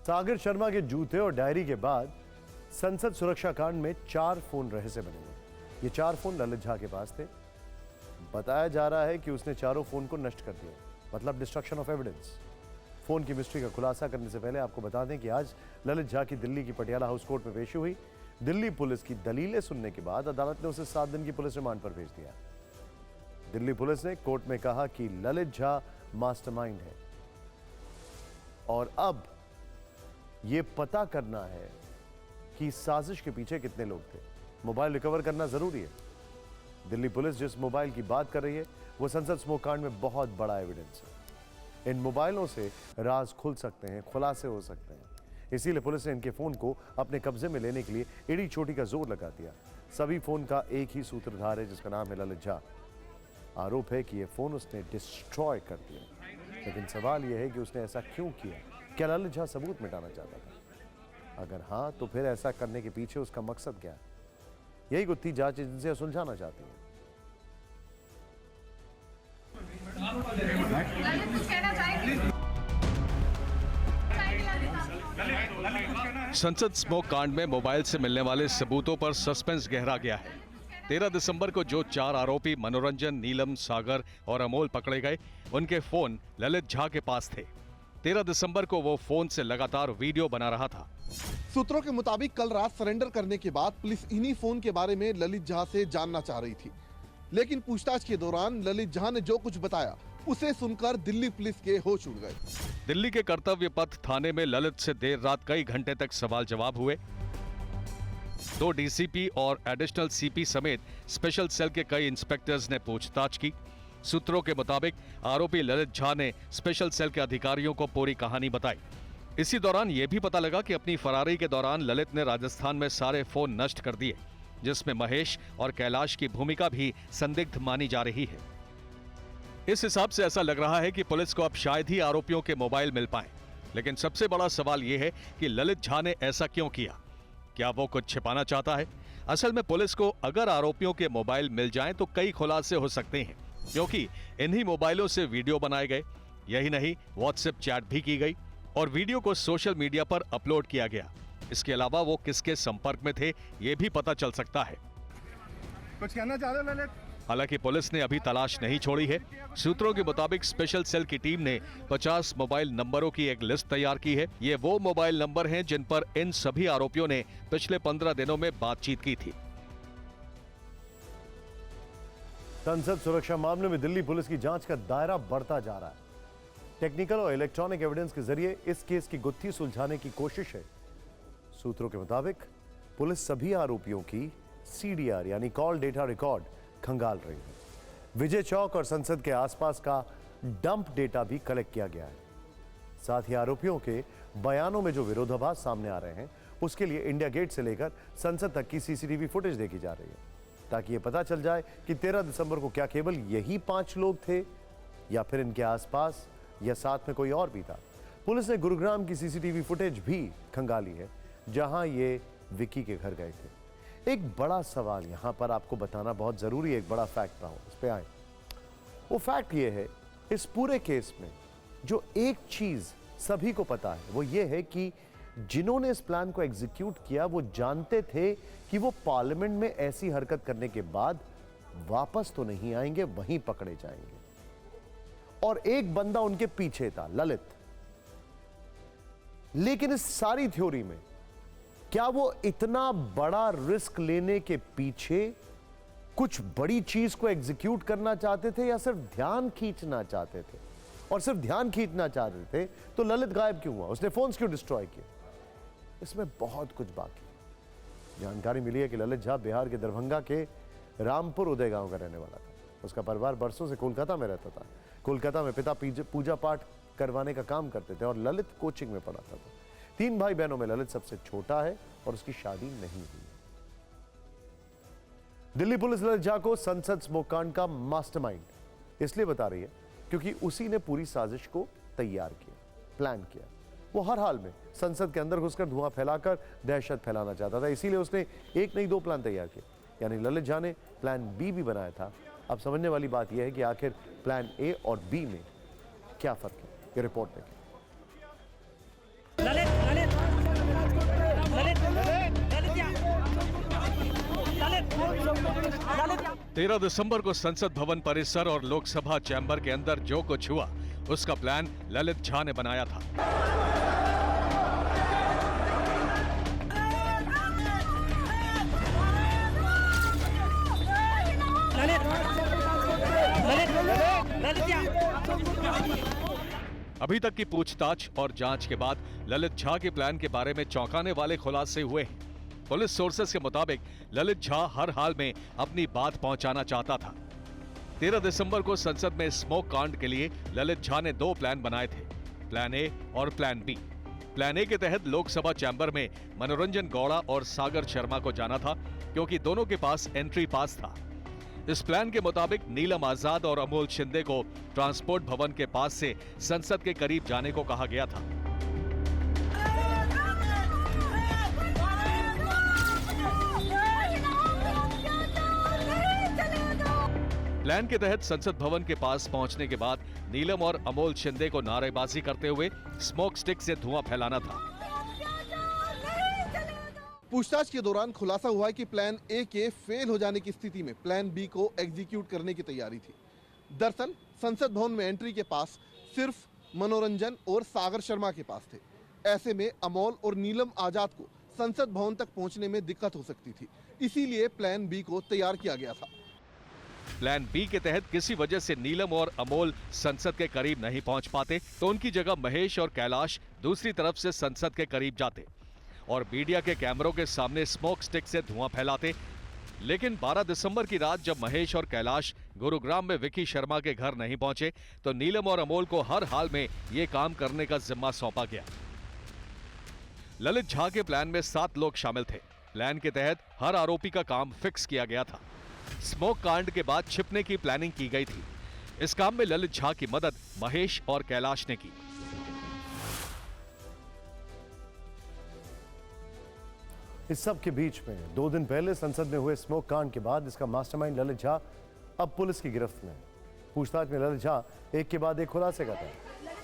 सागर शर्मा के जूते और डायरी के बाद संसद सुरक्षा कांड में 4 फोन रहस्य बने हुए। ये 4 फोन ललित झा के पास थे। बताया जा रहा है कि उसने चारों फोन को नष्ट कर दिया, मतलब डिस्ट्रक्शन ऑफ एविडेंस। फोन की मिस्ट्री का खुलासा करने से पहले आपको बता दें कि आज ललित झा की दिल्ली की पटियाला हाउस कोर्ट में पेशी हुई। दिल्ली पुलिस की दलीलें सुनने के बाद अदालत ने उसे 7 दिन की पुलिस रिमांड पर भेज दिया। दिल्ली पुलिस ने कोर्ट में कहा कि ललित झा मास्टरमाइंड है और अब यह पता करना है कि साजिश के पीछे कितने लोग थे। मोबाइल रिकवर करना जरूरी है। दिल्ली पुलिस जिस मोबाइल की बात कर रही है वो संसद स्मोक कांड में बहुत बड़ा एविडेंस है। इन मोबाइलों से राज खुल सकते हैं, खुलासे हो सकते हैं। इसीलिए पुलिस ने इनके फोन को अपने कब्जे में लेने के लिए एड़ी चोटी का जोर लगा दिया। सभी फोन का एक ही सूत्रधार है जिसका नाम है ललित झा। आरोप है कि यह फोन उसने डिस्ट्रॉय कर दिया, लेकिन सवाल यह है कि उसने ऐसा क्यों किया। क्या ललित झा सबूत मिटाना चाहता था? अगर हाँ, तो फिर ऐसा करने के पीछे उसका मकसद क्या है? यही गुत्थी जांच एजेंसियां सुलझाना चाहती हैं। संसद स्मोक कांड में मोबाइल से मिलने वाले सबूतों पर सस्पेंस गहरा गया है। 13 दिसंबर को जो 4 आरोपी मनोरंजन, नीलम, सागर और अमोल पकड़े गए, उनके फोन ललित झा के पास थे। 13 दिसंबर को वो फोन से लगातार वीडियो बना रहा था। सूत्रों के मुताबिक कल रात सरेंडर करने के बाद पुलिस इन्हीं फोन के बारे में ललित झा से जानना चाह रही थी, लेकिन पूछताछ के दौरान ललित झा ने जो कुछ बताया उसे सुनकर दिल्ली पुलिस के होश उड़ गए। दिल्ली के कर्तव्य पथ थाने में ललित से देर रात कई घंटे तक सवाल जवाब हुए। 2 डीसीपी और एडिशनल सीपी समेत स्पेशल सेल के कई इंस्पेक्टर्स ने पूछताछ की। सूत्रों के मुताबिक आरोपी ललित झा ने स्पेशल सेल के अधिकारियों को पूरी कहानी बताई। इसी दौरान यह भी पता लगा कि अपनी फरारी के दौरान ललित ने राजस्थान में सारे फोन नष्ट कर दिए, जिसमें महेश और कैलाश की भूमिका भी संदिग्ध मानी जा रही है। इस हिसाब से ऐसा लग रहा है कि पुलिस को अब शायद ही आरोपियों के मोबाइल मिल पाएं। लेकिन सबसे बड़ा सवाल यह है कि ललित झा ने ऐसा क्यों किया? क्या वो कुछ छिपाना चाहता है? असल में पुलिस को अगर आरोपियों के मोबाइल मिल जाएं तो कई खुलासे हो सकते हैं, क्योंकि इन्हीं मोबाइलों से वीडियो बनाए गए। यही नहीं, व्हाट्सएप चैट भी की गई और वीडियो को सोशल मीडिया पर अपलोड किया गया। इसके अलावा वो किसके संपर्क में थे, ये भी पता चल सकता है। कुछ कहना चाह रहे हो ललित? हालांकि पुलिस ने अभी तलाश नहीं छोड़ी है। सूत्रों के मुताबिक स्पेशल सेल की टीम ने 50 मोबाइल नंबरों की एक लिस्ट तैयार की है। ये वो मोबाइल नंबर हैं जिन पर इन सभी आरोपियों ने पिछले 15 दिनों में बातचीत की थी। संसद सुरक्षा मामले में दिल्ली पुलिस की जांच का दायरा बढ़ता जा रहा है। टेक्निकल और इलेक्ट्रॉनिक एविडेंस के जरिए इस केस की गुत्थी सुलझाने की कोशिश है। सूत्रों के मुताबिक पुलिस सभी आरोपियों की सीडीआर यानी कॉल डेटा रिकॉर्ड खंगाल रही है। विजय चौक और संसद के आसपास का डंप डेटा भी कलेक्ट किया गया है। साथ ही आरोपियों के बयानों में जो विरोधाभास सामने आ रहे हैं, उसके लिए इंडिया गेट से लेकर संसद तक की सीसीटीवी फुटेज देखी जा रही है, ताकि यह पता चल जाए कि 13 दिसंबर को क्या केवल यही 5 लोग थे या फिर इनके आसपास या साथ में कोई और भी था। पुलिस ने गुरुग्राम की सीसीटीवी फुटेज भी खंगाली है, जहां ये विकी के घर गए थे। एक बड़ा सवाल यहां पर आपको बताना बहुत जरूरी है, एक बड़ा फैक्ट रहा, उस पे आए। वो फैक्ट ये है, इस पूरे केस में जो एक चीज सभी को पता है वो ये है कि जिन्होंने इस प्लान को एग्जीक्यूट किया वो जानते थे कि वो पार्लियामेंट में ऐसी हरकत करने के बाद वापस तो नहीं आएंगे, वहीं पकड़े जाएंगे। और एक बंदा उनके पीछे था, ललित। लेकिन इस सारी थ्योरी में क्या वो इतना बड़ा रिस्क लेने के पीछे कुछ बड़ी चीज को एग्जीक्यूट करना चाहते थे या सिर्फ ध्यान खींचना चाहते थे? और सिर्फ ध्यान खींचना चाहते थे तो ललित गायब क्यों हुआ? उसने फोन्स क्यों डिस्ट्रॉय किए? इसमें बहुत कुछ बाकी है। जानकारी मिली है कि ललित झा बिहार के दरभंगा के रामपुर उदय गांव का रहने वाला था। उसका परिवार बरसों से कोलकाता में रहता था। कोलकाता में पिता पूजा पाठ करवाने का काम करते थे और ललित कोचिंग में पढ़ाता था। 3 भाई बहनों में ललित सबसे छोटा है और उसकी शादी नहीं हुई। दिल्ली पुलिस ललित झा को संसद स्मोक कांड का मास्टरमाइंड इसलिए बता रही है क्योंकि उसी ने पूरी साजिश को तैयार किया, प्लान किया। वो हर हाल में संसद के अंदर घुसकर धुआं फैलाकर दहशत फैलाना चाहता था। इसीलिए उसने एक नहीं 2 प्लान तैयार किए। यानी ललित झा ने प्लान बी भी बनाया था। अब समझने वाली बात यह है कि आखिर प्लान ए और बी में क्या फर्क है। ये रिपोर्ट देखें। ललित 13 दिसंबर को संसद भवन परिसर और लोकसभा चैंबर के अंदर जो कुछ हुआ उसका प्लान ललित झा ने बनाया था। अभी तक की पूछताछ और जांच के बाद ललित झा के प्लान के बारे में चौंकाने वाले खुलासे हुए हैं। पुलिस सोर्सेस के मुताबिक ललित झा हर हाल में अपनी बात पहुंचाना चाहता था। 13 दिसंबर को संसद में स्मोक कांड के लिए ललित झा ने 2 प्लान बनाए थे, प्लान ए और प्लान बी। प्लान ए के तहत लोकसभा चैंबर में मनोरंजन गौड़ा और सागर शर्मा को जाना था, क्योंकि दोनों के पास एंट्री पास था। इस प्लान के मुताबिक नीलम आजाद और अमोल शिंदे को ट्रांसपोर्ट भवन के पास से संसद के करीब जाने को कहा गया था। प्लान के तहत संसद भवन के पास पहुंचने के बाद नीलम और अमोल शिंदे को नारेबाजी करते हुए स्मोक स्टिक से धुआं फैलाना था। पूछताछ के दौरान खुलासा हुआ है कि प्लान ए के फेल हो जाने की स्थिति में प्लान बी को एग्जीक्यूट करने की तैयारी थी। दरअसल संसद भवन में एंट्री के पास सिर्फ मनोरंजन और सागर शर्मा के पास थे। ऐसे में अमोल और नीलम आजाद को संसद भवन तक पहुंचने में दिक्कत हो सकती थी, इसीलिए प्लान बी को तैयार किया गया था। प्लान बी के तहत किसी वजह से नीलम और अमोल संसद के करीब नहीं पहुंच पाते तो उनकी जगह महेश और कैलाश दूसरी तरफ से संसद के करीब जाते और मीडिया के कैमरों के सामने स्मोक स्टिक से धुआं फैलाते। लेकिन 12 दिसंबर की रात जब महेश और कैलाश गुरुग्राम में विकी शर्मा के घर नहीं पहुंचे तो नीलम और अमोल को हर हाल में ये काम करने का जिम्मा सौंपा गया। ललित झा के प्लान में 7 लोग शामिल थे। प्लान के तहत हर आरोपी का काम फिक्स किया गया था। स्मोक कांड के बाद छिपने की प्लानिंग की गई थी। इस काम में ललित झा की मदद महेश और कैलाश ने की। इस सब के बीच में 2 दिन पहले संसद में हुए स्मोक कांड के बाद इसका मास्टरमाइंड ललित झा अब पुलिस की गिरफ्त में है। पूछताछ में ललित झा एक के बाद एक खुलासे करता है।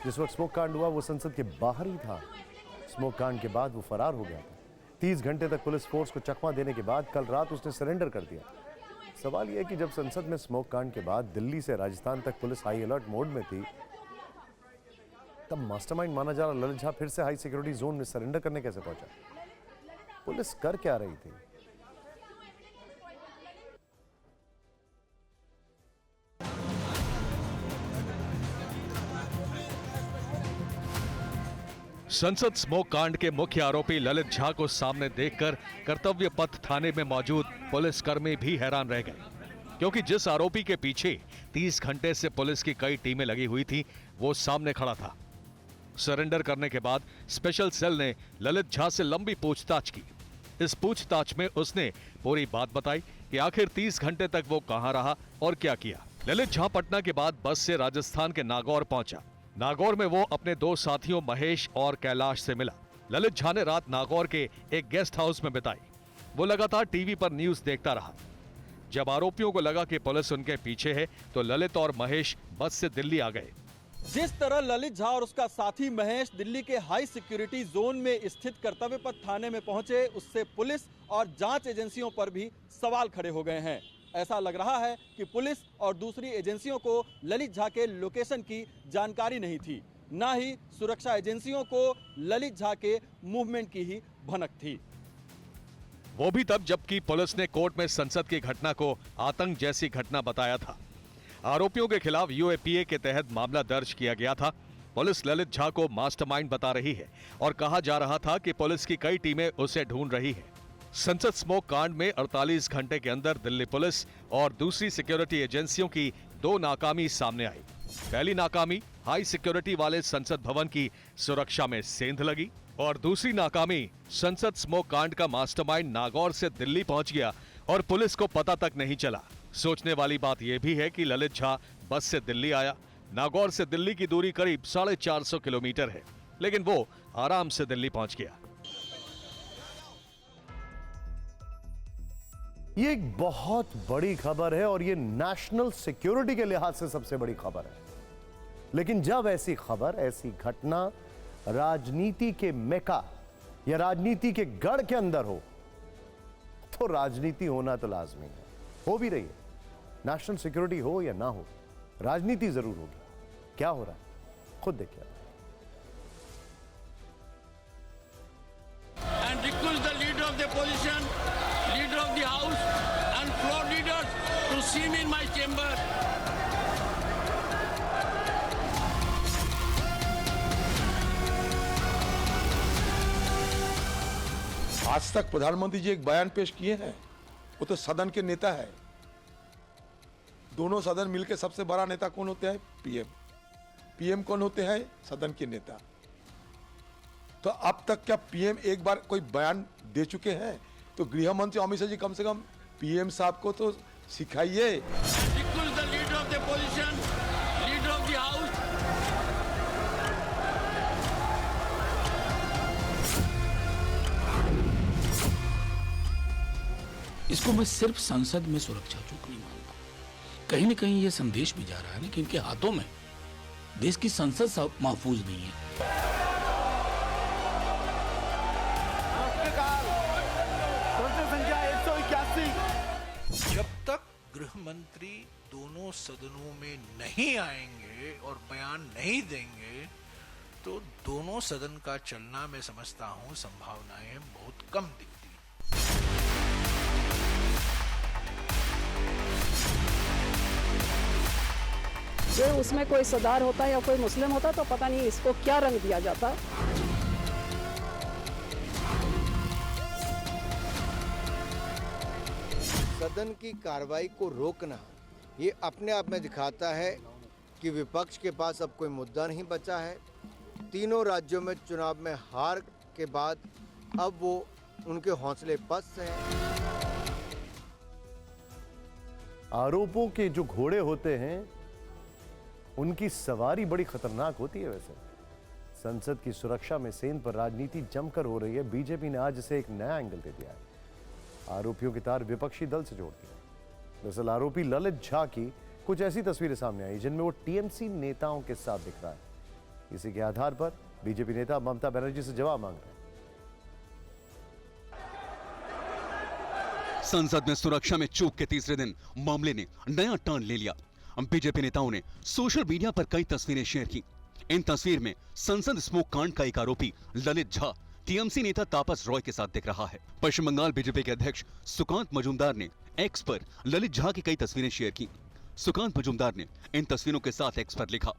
जिस वक्त स्मोक कांड हुआ वो संसद के बाहर ही था। स्मोक कांड के बाद वो फरार हो गया था। 30 घंटे तक पुलिस फोर्स को चकमा देने के बाद कल रात उसने सरेंडर कर दिया। सवाल यह है कि जब संसद में स्मोक कांड के बाद दिल्ली से राजस्थान तक पुलिस हाई अलर्ट मोड में थी, तब मास्टरमाइंड माना जा रहा ललित झा फिर से हाई सिक्योरिटी जोन में सरेंडर करने कैसे पहुंचा? पुलिस कर क्या रही थी? संसद स्मोक कांड के मुख्य आरोपी ललित झा को सामने देखकर कर्तव्य पथ थाने में मौजूद पुलिसकर्मी भी हैरान रह गए, क्योंकि जिस आरोपी के पीछे 30 घंटे से पुलिस की कई टीमें लगी हुई थी वो सामने खड़ा था। सरेंडर करने के बाद स्पेशल सेल ने ललित झा से लंबी पूछताछ की। इस पूछताछ में उसने पूरी बात बताई कि आखिर 30 घंटे तक वो कहां रहा और क्या किया। ललित झा पटना के बाद बस से राजस्थान के नागौर पहुंचा। नागौर में वो अपने 2 साथियों महेश और कैलाश से मिला। ललित झा ने रात नागौर के एक गेस्ट हाउस में बिताई। वो लगातार टीवी पर न्यूज देखता रहा। जब आरोपियों को लगा कि पुलिस उनके पीछे है तो ललित और महेश बस से दिल्ली आ गए। जिस तरह ललित झा और उसका साथी महेश दिल्ली के हाई सिक्योरिटी जोन में स्थित कर्तव्य पथ थाने में पहुंचे, उससे पुलिस और जांच एजेंसियों पर भी सवाल खड़े हो गए हैं। ऐसा लग रहा है कि पुलिस और दूसरी एजेंसियों को ललित झा के लोकेशन की जानकारी नहीं थी, ना ही सुरक्षा एजेंसियों को ललित झा के मूवमेंट की ही भनक थी। वो भी तब जबकि पुलिस ने कोर्ट में संसद की घटना को आतंक जैसी घटना बताया था। आरोपियों के खिलाफ यूएपीए के तहत मामला दर्ज किया गया था। पुलिस ललित झा को मास्टरमाइंड बता रही है और कहा जा रहा था कि पुलिस की कई टीमें उसे ढूंढ रही है। संसद स्मोक कांड में 48 घंटे के अंदर दिल्ली पुलिस और दूसरी सिक्योरिटी एजेंसियों की 2 नाकामी सामने आई। पहली नाकामी, हाई सिक्योरिटी वाले संसद भवन की सुरक्षा में सेंध लगी, और दूसरी नाकामी, संसद स्मोक कांड का मास्टरमाइंड नागौर से दिल्ली पहुंच गया और पुलिस को पता तक नहीं चला। सोचने वाली बात यह भी है कि ललित झा बस से दिल्ली आया। नागौर से दिल्ली की दूरी करीब 450 किलोमीटर है, लेकिन वो आराम से दिल्ली पहुंच गया। ये एक बहुत बड़ी खबर है और ये नेशनल सिक्योरिटी के लिहाज से सबसे बड़ी खबर है। लेकिन जब ऐसी खबर, ऐसी घटना राजनीति के मेका या राजनीति के गढ़ के अंदर हो तो राजनीति होना तो लाजमी है, हो भी रही है। नेशनल सिक्योरिटी हो या ना हो, राजनीति जरूर होगी। क्या हो रहा है खुद देखिए। And request the leader of the opposition, leader of the house and floor leaders to see me in my chamber. आज तक प्रधानमंत्री जी एक बयान पेश किए हैं, वो तो सदन के नेता है। दोनों सदन मिलकर सबसे बड़ा नेता कौन होते हैं? पीएम। पीएम कौन होते हैं? सदन के नेता। तो अब तक क्या पीएम एक बार कोई बयान दे चुके हैं? तो गृह मंत्री अमित शाह जी कम से कम पीएम साहब को तो सिखाइए। Request the leader of the opposition, leader of the house. इसको मैं सिर्फ संसद में सुरक्षा चूक नहीं मानता। कहीं न कहीं ये संदेश भी जा रहा है कि इनके हाथों में देश की संसद महफूज नहीं है। जब तक गृह मंत्री दोनों सदनों में नहीं आएंगे और बयान नहीं देंगे तो दोनों सदन का चलना मैं समझता हूं संभावनाएं बहुत कम दिखती हैं। जो उसमें कोई सरदार होता या कोई मुस्लिम होता तो पता नहीं इसको क्या रंग दिया जाता। सदन की कार्रवाई को रोकना ये अपने आप में दिखाता है कि विपक्ष के पास अब कोई मुद्दा नहीं बचा है। तीनों राज्यों में चुनाव में हार के बाद अब वो उनके हौसले पस्त हैं। आरोपों के जो घोड़े होते हैं उनकी सवारी बड़ी खतरनाक होती है। वैसे संसद की सुरक्षा में सेन पर राजनीति जमकर हो रही है। बीजेपी ने आज इसे एक नया एंगल दे दिया है। आरोपियों की तार विपक्षी दल से जोड़ दिया। दरअसल आरोपी ललित झा की कुछ ऐसी तस्वीरें सामने आई जिनमें वो टीएमसी नेताओं के साथ दिख रहा है। इसी के आधार पर बीजेपी नेता ममता बनर्जी से जवाब मांग रहे हैं। संसद में सुरक्षा में चूक के तीसरे दिन मामले ने नया टर्न ले लिया। बीजेपी नेताओं ने सोशल मीडिया पर कई तस्वीरें शेयर की। इन तस्वीर में संसद स्मोक कांड का एक आरोपी ललित झा टीएमसी नेता तापस रॉय के साथ दिख रहा है। पश्चिम बंगाल बीजेपी के अध्यक्ष सुकांत मजूमदार ने एक्स पर ललित झा की कई तस्वीरें शेयर की। सुकांत मजूमदार ने इन तस्वीरों के साथ एक्स पर लिखा,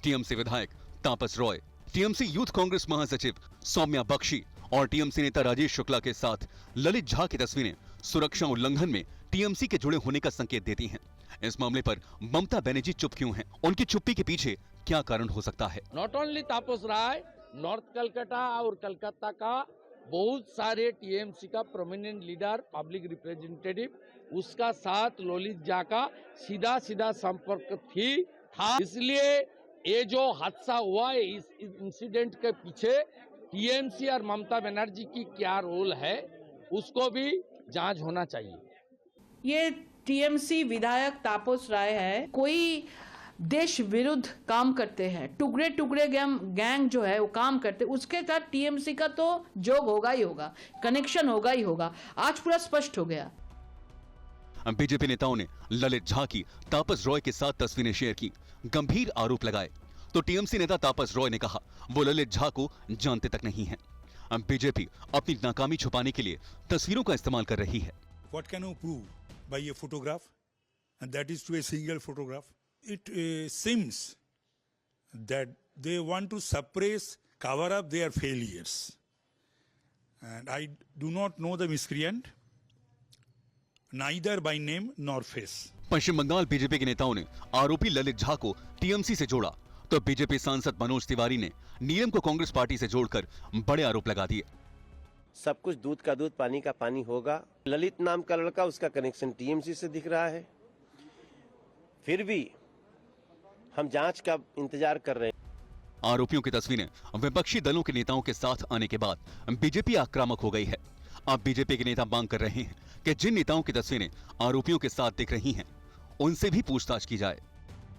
टीएमसी विधायक तापस रॉय, टीएमसी यूथ कांग्रेस महासचिव सौम्या बख्शी और टीएमसी नेता राजेश शुक्ला के साथ ललित झा की तस्वीरें सुरक्षा उल्लंघन में टीएमसी के जुड़े होने का संकेत देती हैं। इस मामले पर ममता बनर्जी चुप क्यों हैं? उनकी चुप्पी के पीछे क्या कारण हो सकता है? Not only Tapas Roy, north Calcutta और कलकत्ता का बहुत सारे टीएमसी का प्रोमिनेंट लीडर, पब्लिक रिप्रेजेंटेटिव, उसका साथ ललित झा का सीधा संपर्क था। इसलिए ये जो हादसा हुआ है, इस इंसिडेंट के पीछे टीएमसी और ममता बनर्जी की क्या रोल है उसको भी जांच होना चाहिए। ये टीएमसी विधायक तापस राय है, कोई देश विरुद्ध काम करते हैं, टुकड़े गैंग जो है वो काम करते, उसके साथ टीएमसी का तो जोग होगा ही होगा, कनेक्शन होगा ही होगा। आज पूरा स्पष्ट हो गया। बीजेपी नेताओं ने ललित झा की तापस रॉय के साथ तस्वीरें शेयर की, गंभीर आरोप लगाए। तो टीएमसी नेता तापस रॉय ने कहा वो ललित झा को जानते तक नहीं है। बीजेपी अपनी नाकामी छुपाने के लिए तस्वीरों का इस्तेमाल कर रही है। What can you prove by a photograph? And that is to a single photograph. It seems that they want to suppress, cover up their failures. And I do not know the miscreant, neither by name nor face. Paschim Bengal BJP के नेताओं ने आरोपी ललित झा को TMC से जोड़ा, तो BJP सांसद मनोज तिवारी ने नीलम को कांग्रेस पार्टी से जोड़कर बड़े आरोप लगा दिए। सब कुछ दूध का दूध पानी का पानी होगा। ललित नाम का लड़का, उसका कनेक्शन टीएमसी से दिख रहा है। फिर भी हम जांच का इंतजार कर रहे हैं। आरोपियों की तस्वीरें विपक्षी दलों के नेताओं के साथ आने के बाद बीजेपी आक्रामक हो गई है। अब बीजेपी के नेता मांग कर रहे हैं कि जिन नेताओं की तस्वीरें आरोपियों के साथ दिख रही हैं, उनसे भी पूछताछ की जाए।